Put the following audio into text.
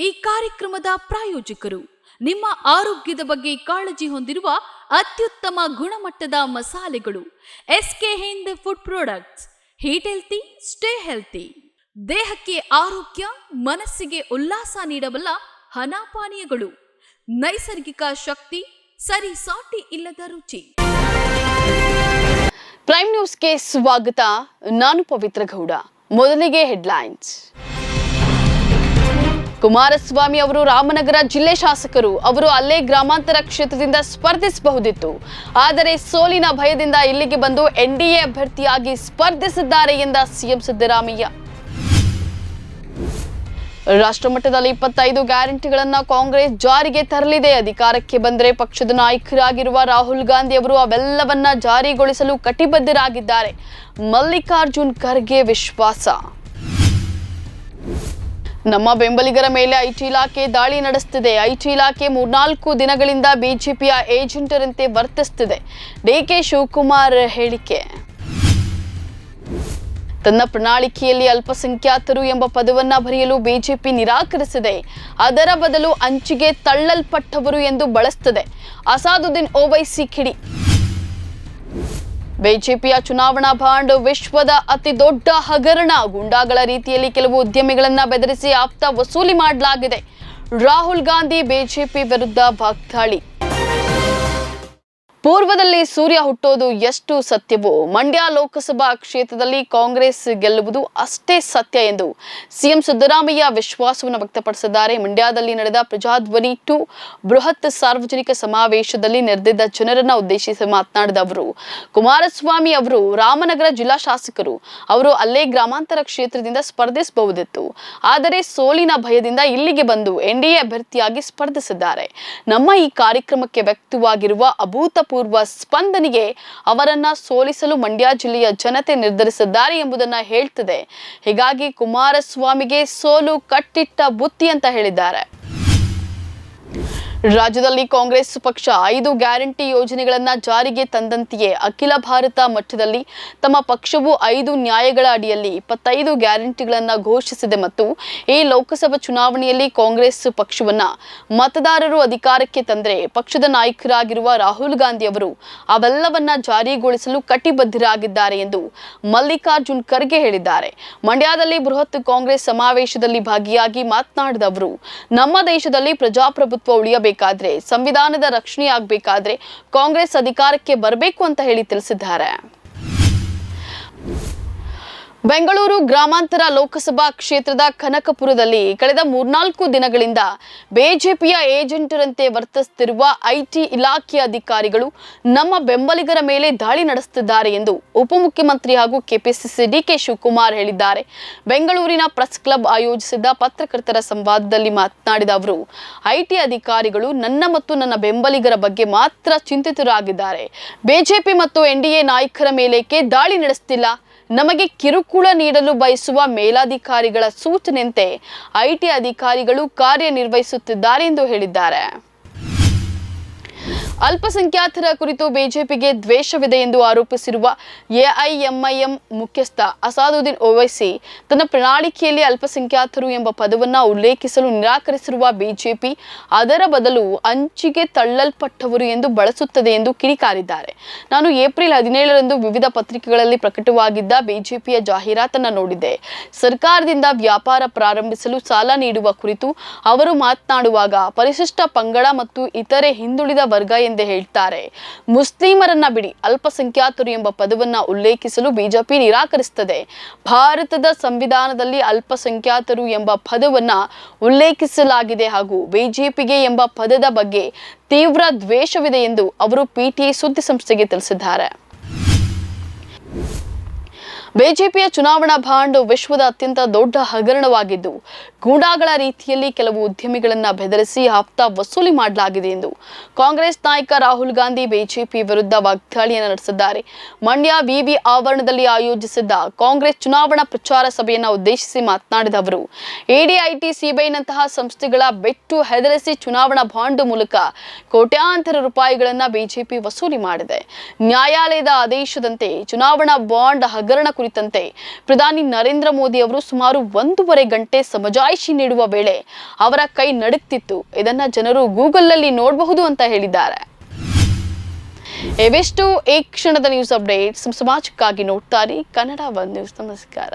ಈ ಕಾರ್ಯಕ್ರಮದ ಪ್ರಾಯೋಜಕರು ನಿಮ್ಮ ಆರೋಗ್ಯದ ಬಗ್ಗೆ ಕಾಳಜಿ ಹೊಂದಿರುವ ಅತ್ಯುತ್ತಮ ಗುಣಮಟ್ಟದ ಮಸಾಲೆಗಳು SK Hind food products. Eat healthy, stay healthy. ದೇಹಕ್ಕೆ ಆರೋಗ್ಯ, ಮನಸ್ಸಿಗೆ ಉಲ್ಲಾಸ ನೀಡಬಲ್ಲ ಹನಾಪಾನೀಯಗಳು, ನೈಸರ್ಗಿಕ ಶಕ್ತಿ, ಸರಿ ಸಾಟಿ ಇಲ್ಲದ ರುಚಿ. ಪ್ರೈಮ್ ನ್ಯೂಸ್ಗೆ ಸ್ವಾಗತ. ನಾನು ಪವಿತ್ರ ಗೌಡ. ಮೊದಲಿಗೆ ಹೆಡ್ಲೈನ್ಸ್. ಕುಮಾರಸ್ವಾಮಿ ಅವರು ರಾಮನಗರ ಜಿಲ್ಲೆ ಶಾಸಕರು. ಅವರು ಅಲ್ಲೇ ಗ್ರಾಮಾಂತರ ಕ್ಷೇತ್ರದಿಂದ ಸ್ಪರ್ಧಿಸಬಹುದಿತ್ತು. ಆದರೆ ಸೋಲಿನ ಭಯದಿಂದ ಇಲ್ಲಿಗೆ ಬಂದು ಎನ್ಡಿಎ ಅಭ್ಯರ್ಥಿಯಾಗಿ ಸ್ಪರ್ಧಿಸಿದ್ದಾರೆ ಎಂದ ಸಿಎಂ ಸಿದ್ದರಾಮಯ್ಯ. ರಾಷ್ಟ್ರಮಟ್ಟದಲ್ಲಿ 25 ಗ್ಯಾರಂಟಿಗಳನ್ನ ಕಾಂಗ್ರೆಸ್ ಜಾರಿಗೆ ತರಲಿದೆ. ಅಧಿಕಾರಕ್ಕೆ ಬಂದರೆ ಪಕ್ಷದ ನಾಯಕರಾಗಿರುವ ರಾಹುಲ್ ಗಾಂಧಿ ಅವರು ಅವೆಲ್ಲವನ್ನ ಜಾರಿಗೊಳಿಸಲು ಕಟಿಬದ್ಧರಾಗಿದ್ದಾರೆ. ಮಲ್ಲಿಕಾರ್ಜುನ್ ಖರ್ಗೆ ವಿಶ್ವಾಸ. ನಮ್ಮ ಬೆಂಬಲಿಗರ ಮೇಲೆ ಐಟಿ ಇಲಾಖೆ ದಾಳಿ ನಡೆಸುತ್ತಿದೆ. ಐಟಿ ಇಲಾಖೆ 3-4 ದಿನಗಳಿಂದ ಬಿಜೆಪಿಯ ಏಜೆಂಟರಂತೆ ವರ್ತಿಸುತ್ತಿದೆ. ಡಿಕೆ ಶಿವಕುಮಾರ್ ಹೇಳಿಕೆ. ತನ್ನ ಪ್ರಣಾಳಿಕೆಯಲ್ಲಿ ಅಲ್ಪಸಂಖ್ಯಾತರು ಎಂಬ ಪದವನ್ನ ಬರೆಯಲು ಬಿಜೆಪಿ ನಿರಾಕರಿಸಿದೆ. ಅದರ ಬದಲು ಅಂಚಿಗೆ ತಳ್ಳಲ್ಪಟ್ಟವರು ಎಂದು ಬಳಸುತ್ತದೆ. ಅಸಾದುದ್ದೀನ್ ಓವೈಸಿ ಕಿಡಿ. ಬಿಜೆಪಿಯ ಚುನಾವಣಾ ಬಾಂಡ್ ವಿಶ್ವದ ಅತಿ ದೊಡ್ಡ ಹಗರಣ. ಗೂಂಡಾಗಳ ರೀತಿಯಲ್ಲಿ ಕೆಲವು ಉದ್ಯಮಿಗಳನ್ನ ಬೆದರಿಸಿ ಆಪ್ತ ವಸೂಲಿ ಮಾಡಲಾಗಿದೆ. ರಾಹುಲ್ ಗಾಂಧಿ ಬಿಜೆಪಿ ವಿರುದ್ಧ ವಾಗ್ದಾಳಿ. ಪೂರ್ವದಲ್ಲಿ ಸೂರ್ಯ ಹುಟ್ಟೋದು ಎಷ್ಟು ಸತ್ಯವೋ ಮಂಡ್ಯ ಲೋಕಸಭಾ ಕ್ಷೇತ್ರದಲ್ಲಿ ಕಾಂಗ್ರೆಸ್ ಗೆಲ್ಲುವುದು ಅಷ್ಟೇ ಸತ್ಯ ಎಂದು ಸಿಎಂ ಸಿದ್ದರಾಮಯ್ಯ ವಿಶ್ವಾಸವನ್ನು ವ್ಯಕ್ತಪಡಿಸಿದ್ದಾರೆ. ಮಂಡ್ಯದಲ್ಲಿ ನಡೆದ ಪ್ರಜಾಧ್ವನಿ 2 ಬೃಹತ್ ಸಾರ್ವಜನಿಕ ಸಮಾವೇಶದಲ್ಲಿ ನೆರೆದಿದ್ದ ಜನರನ್ನ ಉದ್ದೇಶಿಸಿ ಮಾತನಾಡಿದ ಅವರು, ಕುಮಾರಸ್ವಾಮಿ ಅವರು ರಾಮನಗರ ಜಿಲ್ಲಾ ಶಾಸಕರು. ಅವರು ಅಲ್ಲೇ ಗ್ರಾಮಾಂತರ ಕ್ಷೇತ್ರದಿಂದ ಸ್ಪರ್ಧಿಸಬಹುದಿತ್ತು. ಆದರೆ ಸೋಲಿನ ಭಯದಿಂದ ಇಲ್ಲಿಗೆ ಬಂದು ಎನ್ಡಿಎ ಅಭ್ಯರ್ಥಿಯಾಗಿ ಸ್ಪರ್ಧಿಸಿದ್ದಾರೆ. ನಮ್ಮ ಈ ಕಾರ್ಯಕ್ರಮಕ್ಕೆ ವ್ಯಕ್ತವಾಗಿರುವ ಅಭೂತಪೂರ್ವ ಸ್ಪಂದನೆಗೆ ಅವರನ್ನ ಸೋಲಿಸಲು ಮಂಡ್ಯ ಜಿಲ್ಲೆಯ ಜನತೆ ನಿರ್ಧರಿಸಿದ್ದಾರೆ ಎಂಬುದನ್ನ ಹೇಳ್ತಿದೆ. ಹೀಗಾಗಿ ಕುಮಾರಸ್ವಾಮಿಗೆ ಸೋಲು ಕಟ್ಟಿಟ್ಟ ಬುತ್ತಿ ಅಂತ ಹೇಳಿದ್ದಾರೆ. ರಾಜ್ಯದಲ್ಲಿ ಕಾಂಗ್ರೆಸ್ ಪಕ್ಷ 5 ಗ್ಯಾರಂಟಿ ಯೋಜನೆಗಳನ್ನ ಜಾರಿಗೆ ತಂದಂತೆಯೇ ಅಖಿಲ ಭಾರತ ಮಟ್ಟದಲ್ಲಿ ತಮ್ಮ ಪಕ್ಷವು 5 ನ್ಯಾಯಗಳ ಅಡಿಯಲ್ಲಿ 25 ಗ್ಯಾರಂಟಿಗಳನ್ನ ಘೋಷಿಸಿದೆ ಮತ್ತು ಈ ಲೋಕಸಭಾ ಚುನಾವಣೆಯಲ್ಲಿ ಕಾಂಗ್ರೆಸ್ ಪಕ್ಷವನ್ನ ಮತದಾರರು ಅಧಿಕಾರಕ್ಕೆ ತಂದರೆ ಪಕ್ಷದ ನಾಯಕರಾಗಿರುವ ರಾಹುಲ್ ಗಾಂಧಿ ಅವರು ಅವೆಲ್ಲವನ್ನ ಜಾರಿಗೊಳಿಸಲು ಕಟಿಬದ್ಧರಾಗಿದ್ದಾರೆ ಎಂದು ಮಲ್ಲಿಕಾರ್ಜುನ್ ಖರ್ಗೆ ಹೇಳಿದ್ದಾರೆ. ಮಂಡ್ಯದಲ್ಲಿ ಬೃಹತ್ ಕಾಂಗ್ರೆಸ್ ಸಮಾವೇಶದಲ್ಲಿ ಭಾಗಿಯಾಗಿ ಮಾತನಾಡಿದ ಅವರು, ನಮ್ಮ ದೇಶದಲ್ಲಿ ಪ್ರಜಾಪ್ರಭುತ್ವ ಉಳಿಯಬೇಕು, ಸಂವಿಧಾನದ ರಕ್ಷಣೆ ಆಗಬೇಕಾದ್ರೆ ಕಾಂಗ್ರೆಸ್ ಅಧಿಕಾರಕ್ಕೆ ಬರಬೇಕು ಅಂತ ಹೇಳಿ ತಿಳಿಸಿದ್ದಾರೆ. ಬೆಂಗಳೂರು ಗ್ರಾಮಾಂತರ ಲೋಕಸಭಾ ಕ್ಷೇತ್ರದ ಕನಕಪುರದಲ್ಲಿ ಕಳೆದ 3-4 ದಿನಗಳಿಂದ ಬಿಜೆಪಿಯ ಏಜೆಂಟರಂತೆ ವರ್ತಿಸುತ್ತಿರುವ ಐಟಿ ಇಲಾಖೆಯ ಅಧಿಕಾರಿಗಳು ನಮ್ಮ ಬೆಂಬಲಿಗರ ಮೇಲೆ ದಾಳಿ ನಡೆಸುತ್ತಿದ್ದಾರೆ ಎಂದು ಉಪಮುಖ್ಯಮಂತ್ರಿ ಹಾಗೂ ಕೆಪಿಸಿಸಿ ಡಿಕೆ ಶಿವಕುಮಾರ್ ಹೇಳಿದ್ದಾರೆ. ಬೆಂಗಳೂರಿನ ಪ್ರೆಸ್ ಕ್ಲಬ್ ಆಯೋಜಿಸಿದ್ದ ಪತ್ರಕರ್ತರ ಸಂವಾದದಲ್ಲಿ ಮಾತನಾಡಿದ ಅವರು, ಐಟಿ ಅಧಿಕಾರಿಗಳು ನನ್ನ ಮತ್ತು ನನ್ನ ಬೆಂಬಲಿಗರ ಬಗ್ಗೆ ಮಾತ್ರ ಚಿಂತಿತರಾಗಿದ್ದಾರೆ. ಬಿಜೆಪಿ ಮತ್ತು ಎನ್ಡಿಎ ನಾಯಕರ ಮೇಲೇಕೆ ದಾಳಿ ನಡೆಸುತ್ತಿಲ್ಲ? ನಮಗೆ ಕಿರುಕುಳ ನೀಡಲು ಬಯಸುವ ಮೇಲಾಧಿಕಾರಿಗಳ ಸೂಚನೆಯಂತೆ ಐಟಿ ಅಧಿಕಾರಿಗಳು ಕಾರ್ಯನಿರ್ವಹಿಸುತ್ತಿದ್ದಾರೆ ಎಂದು ಹೇಳಿದ್ದಾರೆ. ಅಲ್ಪಸಂಖ್ಯಾತರ ಕುರಿತು ಬಿಜೆಪಿಗೆ ದ್ವೇಷವಿದೆ ಎಂದು ಆರೋಪಿಸಿರುವ ಎಐಎಂಐಎಂ ಮುಖ್ಯಸ್ಥ ಅಸಾದುದ್ದೀನ್ ಓವೈಸಿ ತನ್ನ ಪ್ರಣಾಳಿಕೆಯಲ್ಲಿ ಅಲ್ಪಸಂಖ್ಯಾತರು ಎಂಬ ಪದವನ್ನ ಉಲ್ಲೇಖಿಸಲು ನಿರಾಕರಿಸಿರುವ ಬಿಜೆಪಿ ಅದರ ಬದಲು ಅಂಚಿಗೆ ತಳ್ಳಲ್ಪಟ್ಟವರು ಎಂದು ಬಳಸುತ್ತದೆ ಎಂದು ಕಿಡಿಕಾರಿದ್ದಾರೆ. ನಾನು ಏಪ್ರಿಲ್ 17ರಂದು ವಿವಿಧ ಪತ್ರಿಕೆಗಳಲ್ಲಿ ಪ್ರಕಟವಾಗಿದ್ದ ಬಿಜೆಪಿಯ ಜಾಹೀರಾತನ್ನ ನೋಡಿದ್ದೆ. ಸರ್ಕಾರದಿಂದ ವ್ಯಾಪಾರ ಪ್ರಾರಂಭಿಸಲು ಸಾಲ ನೀಡುವ ಕುರಿತು ಅವರು ಮಾತನಾಡುವಾಗ ಪರಿಶಿಷ್ಟ ಪಂಗಡ ಮತ್ತು ಇತರೆ ಹಿಂದುಳಿದ ವರ್ಗ ಎಂದೇ ಹೇಳ್ತಾರೆ. ಮುಸ್ಲಿಮರನ್ನ ಬಿಡಿ, ಅಲ್ಪಸಂಖ್ಯಾತರು ಎಂಬ ಪದವನ್ನ ಉಲ್ಲೇಖಿಸಲು ಬಿಜೆಪಿ ನಿರಾಕರಿಸುತ್ತದೆ. ಭಾರತದ ಸಂವಿಧಾನದಲ್ಲಿ ಅಲ್ಪಸಂಖ್ಯಾತರು ಎಂಬ ಪದವನ್ನ ಉಲ್ಲೇಖಿಸಲಾಗಿದೆ ಹಾಗೂ ಬಿಜೆಪಿಗೆ ಎಂಬ ಪದದ ಬಗ್ಗೆ ತೀವ್ರ ದ್ವೇಷವಿದೆ ಎಂದು ಅವರು ಪಿಟಿಐ ಸುದ್ದಿ ಸಂಸ್ಥೆಗೆ ತಿಳಿಸಿದ್ದಾರೆ. ಬಿಜೆಪಿಯ ಚುನಾವಣಾ ಬಾಂಡ್ ವಿಶ್ವದ ಅತ್ಯಂತ ದೊಡ್ಡ ಹಗರಣವಾಗಿದ್ದು ಗೂಂಡಾಗಳ ರೀತಿಯಲ್ಲಿ ಕೆಲವು ಉದ್ಯಮಿಗಳನ್ನ ಬೆದರಿಸಿ ಆಪ್ತ ವಸೂಲಿ ಮಾಡಲಾಗಿದೆ ಎಂದು ಕಾಂಗ್ರೆಸ್ ನಾಯಕ ರಾಹುಲ್ ಗಾಂಧಿ ಬಿಜೆಪಿ ವಿರುದ್ಧ ವಾಗ್ದಾಳಿಯನ್ನು ನಡೆಸಿದ್ದಾರೆ. ಮಂಡ್ಯ ವಿವಿ ಆವರಣದಲ್ಲಿ ಆಯೋಜಿಸಿದ್ದ ಕಾಂಗ್ರೆಸ್ ಚುನಾವಣಾ ಪ್ರಚಾರ ಸಭೆಯನ್ನು ಉದ್ದೇಶಿಸಿ ಮಾತನಾಡಿದ ಅವರು, ಎಡಿಐಟಿ, ಸಿಬಿಐನಂತಹ ಸಂಸ್ಥೆಗಳ ಬೆಟ್ಟು ಹೆದರಿಸಿ ಚುನಾವಣಾ ಬಾಂಡ್ ಮೂಲಕ ಕೋಟ್ಯಾಂತರ ರೂಪಾಯಿಗಳನ್ನ ಬಿಜೆಪಿ ವಸೂಲಿ ಮಾಡಿದೆ. ನ್ಯಾಯಾಲಯದ ಆದೇಶದಂತೆ ಚುನಾವಣಾ ಬಾಂಡ್ ಹಗರಣ ಕುರಿತಂತೆ ಪ್ರಧಾನಿ ನರೇಂದ್ರ ಮೋದಿ ಅವರು ಸುಮಾರು 1.5 ಗಂಟೆ ಸಮಜಾಯಿಷಿ ನೀಡುವ ವೇಳೆ ಅವರ ಕೈ ನಡುಗ್ತಿತ್ತು. ಇದನ್ನ ಜನರು ಗೂಗಲ್ನಲ್ಲಿ ನೋಡಬಹುದು ಅಂತ ಹೇಳಿದ್ದಾರೆ. ಇವೆಷ್ಟು ಈ ಕ್ಷಣದ ನ್ಯೂಸ್ ಅಪ್ಡೇಟ್ಸ್. ಸಮಾಜಕ್ಕಾಗಿ ನೋಡ್ತಾರೆ ಕನ್ನಡ 1 ನ್ಯೂಸ್. ನಮಸ್ಕಾರ.